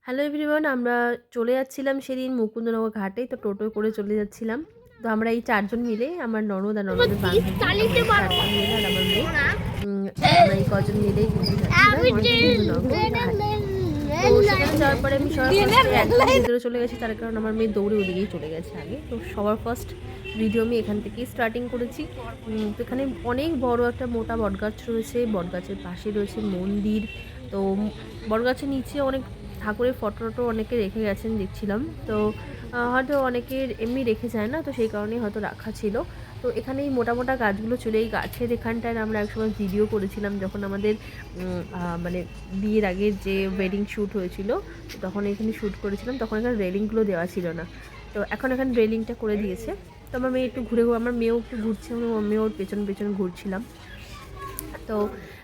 Hello everyone, আমরা চলে যাচ্ছিলাম সেদিন মুকুন্দনগর ঘাটে। তো টোটোয় করে চলে যাচ্ছিলাম। তো আমরা এই ৪ জন মিলে, আমার ননদ আর ননদের বান্ধবী, আমরা এই ৪ জন মিলে আর আমার মেয়ে, আমরা এই কজন মিলেই কিন্তু যাচ্ছিলাম মুকুন্দনগর ঘাটে। তো সেখানে যাওয়ার পরে আমি সবার ফার্স্টে একদম ভেতরে চলে গেছি, তার কারণ আমার মেয়ে দৌড়ে ওদিকেই চলে গেছে আগে। তো সবার ফার্স্ট ভিডিও আমি এখান থেকেই স্টার্টিং করেছি। তো এখানে অনেক বড় একটা মোটা বটগাছ রয়েছে, বটগাছের পাশে রয়েছে মন্দির। তো বটগাছের নিচে অনেক ঠাকুরের ফটো অনেকে রেখে গেছেন দেখছিলাম। তো হয়তো অনেকের এমনি রেখে যায় না, তো সেই কারণেই হয়তো রাখা ছিল। তো এখানে এই মোটা মোটা গাছগুলো ছিল, এই গাছের এখানটায় আমরা একসময় ভিডিও করেছিলাম যখন আমাদের মানে বিয়ের আগের যে ওয়েডিং শ্যুট হয়েছিল, তখন এখানে শ্যুট করেছিলাম, তখন এখানে রেলিংগুলো দেওয়া ছিল না। তো এখন এখানে রেলিংটা করে দিয়েছে। তো আমার মেয়ে একটু ঘুরে আমার মেয়েও একটু ঘুরছে, আমি ওর পেছন পেছন ঘুরছিলাম। তো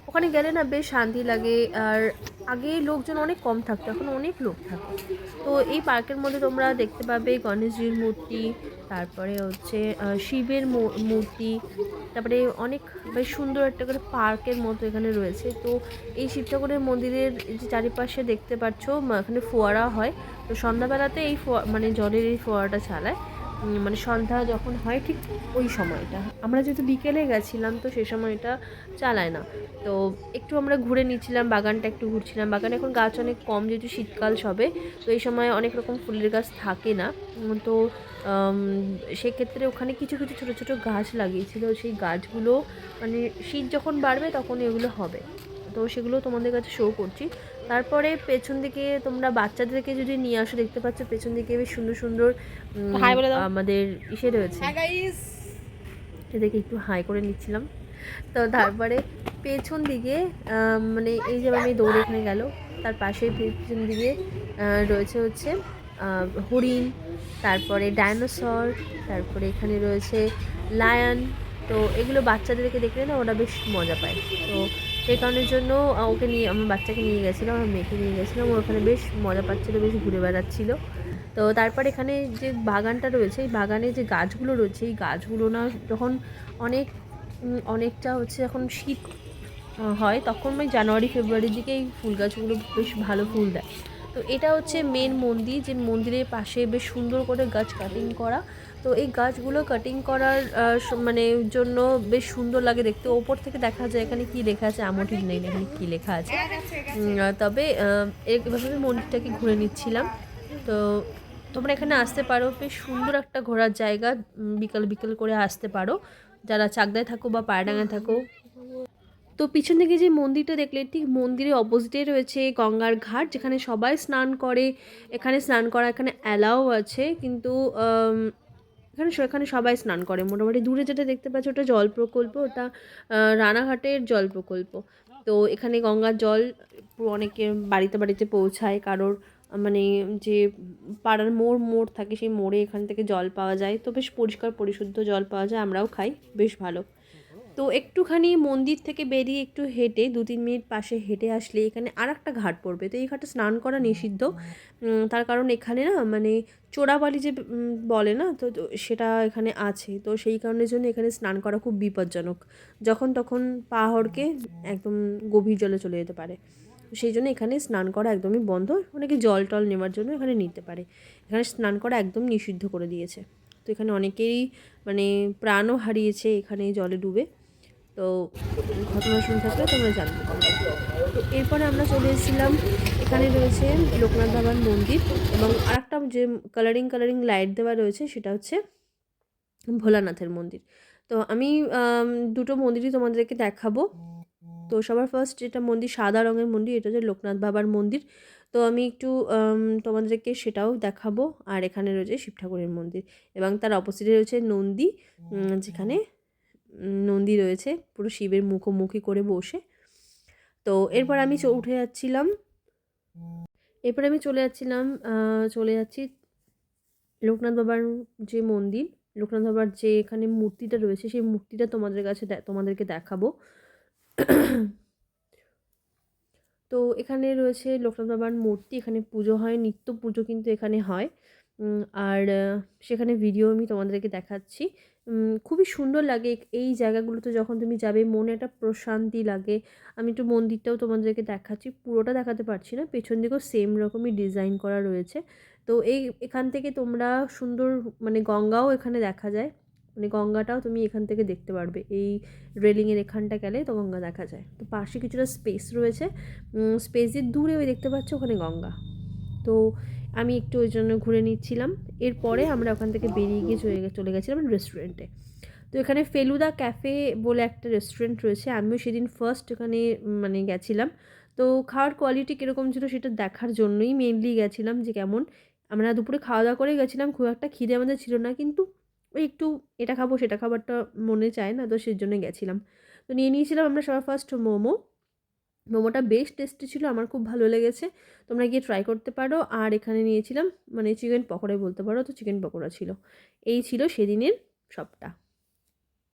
ওখানে গেলে না বেশ শান্তি লাগে। আর আগে লোকজন অনেক কম থাকতো, এখন অনেক লোক থাকে। তো এই পার্কের মধ্যে তোমরা দেখতে পাবে গণেশজির মূর্তি, তারপরে হচ্ছে শিবের মূর্তি, তারপরে অনেক বেশ সুন্দর একটা করে পার্কের মতো এখানে রয়েছে। তো এই শিব ঠাকুরের মন্দিরের যে চারিপাশে দেখতে পাচ্ছ এখানে ফোয়ারা হয়। তো সন্ধ্যাবেলাতে এই মানে জলের এই ফোয়ারাটা চালায়, মানে সন্ধ্যা যখন হয় ঠিক ওই সময়টা। আমরা যেহেতু বিকেলে গেছিলাম, তো সেই সময়টা চালায় না। তো একটু আমরা ঘুরে নিচ্ছিলাম, বাগানটা একটু ঘুরছিলাম। বাগানে এখন গাছ অনেক কম, যেহেতু শীতকাল সবে, তো এই সময় অনেক রকম ফুলের গাছ থাকে না। তো সেক্ষেত্রে ওখানে কিছু কিছু ছোটো ছোটো গাছ লাগিয়েছিল, সেই গাছগুলো মানে শীত যখন বাড়বে তখন এগুলো হবে। তো সেগুলো তোমাদের কাছে শো করছি। তারপরে পেছন দিকে তোমরা বাচ্চাদেরকে যদি নিয়ে আসো, দেখতে পাচ্ছ পেছন দিকে বেশ সুন্দর সুন্দর আমাদের ইসে রয়েছে, এদেরকে একটু হাই করে নিচ্ছিলাম। তো তারপরে পেছন দিকে মানে এই যে আমি দৌড়ে এখানে গেল, তার পাশে পেছন দিকে রয়েছে হচ্ছে হরিণ, তারপরে ডাইনোসর, তারপরে এখানে রয়েছে লায়ন। তো এগুলো বাচ্চাদেরকে দেখলে না ওরা বেশ মজা পায়। তো সেই কারণের জন্য ওকে নিয়ে, আমার বাচ্চাকে নিয়ে গেছিলাম, আমার মেয়েকে নিয়ে গেছিলাম, ও ওখানে বেশ মজা পাচ্ছিলো, বেশ ঘুরে বেড়াচ্ছিলো। তো তারপর এখানে যে বাগানটা রয়েছে, এই বাগানে যে গাছগুলো রয়েছে, এই গাছগুলো না যখন অনেকটা হচ্ছে যখন শীত হয়, তখন ওই জানুয়ারি ফেব্রুয়ারির দিকে এই ফুল গাছগুলো বেশ ভালো ফুল দেয়। তো এটা হচ্ছে মেন মন্দির, যে মন্দিরের পাশে বেশ সুন্দর করে গাছ কাটিং করা। তো এই গাছগুলো কাটিং করার মানে জন্য বেশ সুন্দর লাগে দেখতে। ওপর থেকে দেখা যায় এখানে কি লেখা আছে, আমার ঠিক নেই এখানে কি লেখা আছে। তবে এভাবে মন্দিরটাকে ঘুরে নিচ্ছিলাম। তো তোমরা এখানে আসতে পারো, বেশ সুন্দর একটা ঘোরার জায়গা। বিকাল বিকেল করে আসতে পারো যারা চাকদায় থাকো বা পায়রাডাঙ্গায় থাকো। তো পিছন থেকে যে মন্দিরটা দেখলে, ঠিক মন্দিরের অপোজিটে রয়েছে গঙ্গার ঘাট, যেখানে সবাই স্নান করে। এখানে স্নান করা এখানে অ্যালাও আছে, কিন্তু এখানে সবাই স্নান করে মোটামুটি। দূরে যেটা দেখতে পাচ্ছ ওটা জল প্রকল্প, ওটা রানাঘাটের জল প্রকল্প। তো এখানে গঙ্গার জল পুরো অনেকের বাড়িতে বাড়িতে পৌঁছায়। কারোর মানে যে পাড়ার মোড় মোড় থাকে, সেই মোড়ে এখান থেকে জল পাওয়া যায়। তো বেশ পরিষ্কার পরিশুদ্ধ জল পাওয়া যায়, আমরাও খাই, বেশ ভালো। তো একটুখানি মন্দির থেকে বেরিয়ে একটু হেঁটে 2-3 মিনিট পাশে হেঁটে আসলে এখানে আর একটা ঘাট পড়বে। তো এই ঘাটে স্নান করা নিষিদ্ধ। তার কারণ এখানে না মানে চোরাবালি যে বলে না, তো সেটা এখানে আছে। তো সেই কারণের জন্য এখানে স্নান করা খুব বিপজ্জনক, যখন তখন পা হড়কে একদম গভীর জলে চলে যেতে পারে। সেই জন্য এখানে স্নান করা একদমই বন্ধ। অনেকে জল টল নেওয়ার জন্য এখানে নিতে পারে, এখানে স্নান করা একদম নিষিদ্ধ করে দিয়েছে। তো এখানে অনেকেই মানে প্রাণও হারিয়েছে এখানে জলে ডুবে। তো ঘটনা শুনে থাকলে তোমরা জানতে পারবে। তো এরপরে আমরা চলে এসেছিলাম, এখানে রয়েছে লোকনাথ বাবার মন্দির, এবং আরেকটা যে কালারিং কালারিং লাইট দেওয়া রয়েছে সেটা হচ্ছে ভোলানাথের মন্দির। তো আমি দুটো মন্দিরই তোমাদেরকে দেখাবো। তো সবার ফার্স্ট যেটা মন্দির, সাদা রঙের মন্দির, এটা হচ্ছে লোকনাথ বাবার মন্দির। তো আমি একটু তোমাদেরকে সেটাও দেখাবো। আর এখানে রয়েছে শিব ঠাকুরের মন্দির, এবং তার অপোজিটে রয়েছে নন্দী, যেখানে নন্দী রয়েছে পুরো শিবের মুখোমুখি করে বসে। তো এরপর আমি উঠে যাচ্ছিলাম, এরপর আমি চলে যাচ্ছি লোকনাথ বাবার যে মন্দির, লোকনাথ বাবার যে এখানে মূর্তিটা রয়েছে, সেই মূর্তিটা তোমাদেরকে দেখাবো। তো এখানে রয়েছে লোকনাথ বাবার মূর্তি, এখানে পুজো হয়, নিত্য পুজো কিন্তু এখানে হয়। আর সেখানে ভিডিও আমি তোমাদেরকে দেখাচ্ছি। খুবই সুন্দর লাগে এই জায়গাগুলোতে যখন তুমি যাবে, মনে একটা প্রশান্তি লাগে। আমি একটু মন্দিরটাও তোমাদেরকে দেখাচ্ছি, পুরোটা দেখাতে পারছি না, পেছন দিকেও সেম রকমই ডিজাইন করা রয়েছে। তো এখান থেকে তোমরা সুন্দর মানে গঙ্গাও এখানে দেখা যায়, মানে গঙ্গাটাও তুমি এখান থেকে দেখতে পারবে, এই রেলিংয়ের এখানটা গেলে তো গঙ্গা দেখা যায়। তো পাশে কিছুটা স্পেস রয়েছে, স্পেসের দূরে ওই দেখতে পাচ্ছ ওখানে গঙ্গা। তো আমি একটু ওই জন্য ঘুরে নিচ্ছিলাম। এরপরে আমরা ওখান থেকে বেরিয়ে গিয়ে চলে গেছিলাম রেস্টুরেন্টে। তো এখানে ফেলুদা ক্যাফে বলে একটা রেস্টুরেন্ট রয়েছে, আমিও সেদিন ফার্স্ট এখানে মানে গেছিলাম। তো খাওয়ার কোয়ালিটি কীরকম ছিল সেটা দেখার জন্যই মেনলি গেছিলাম, যে কেমন। আমরা দুপুরে খাওয়া দাওয়া করে গেছিলাম, খুব একটা খিদে আমাদের ছিল না, কিন্তু ওই একটু এটা খাবো সেটা খাবারটা মনে চায় না, তো সেই জন্য গেছিলাম। তো নিয়ে নিয়েছিলাম আমরা সবার ফার্স্ট মোমো। মোমোটা বেশ টেস্টি ছিল, আমার খুব ভালো লেগেছে, তোমরা গিয়ে ট্রাই করতে পারো। আর এখানে নিয়েছিলাম মানে চিকেন পকোড়াই বলতে পারো, তো চিকেন পকোড়া ছিল। এই ছিল সেদিনের সবটা।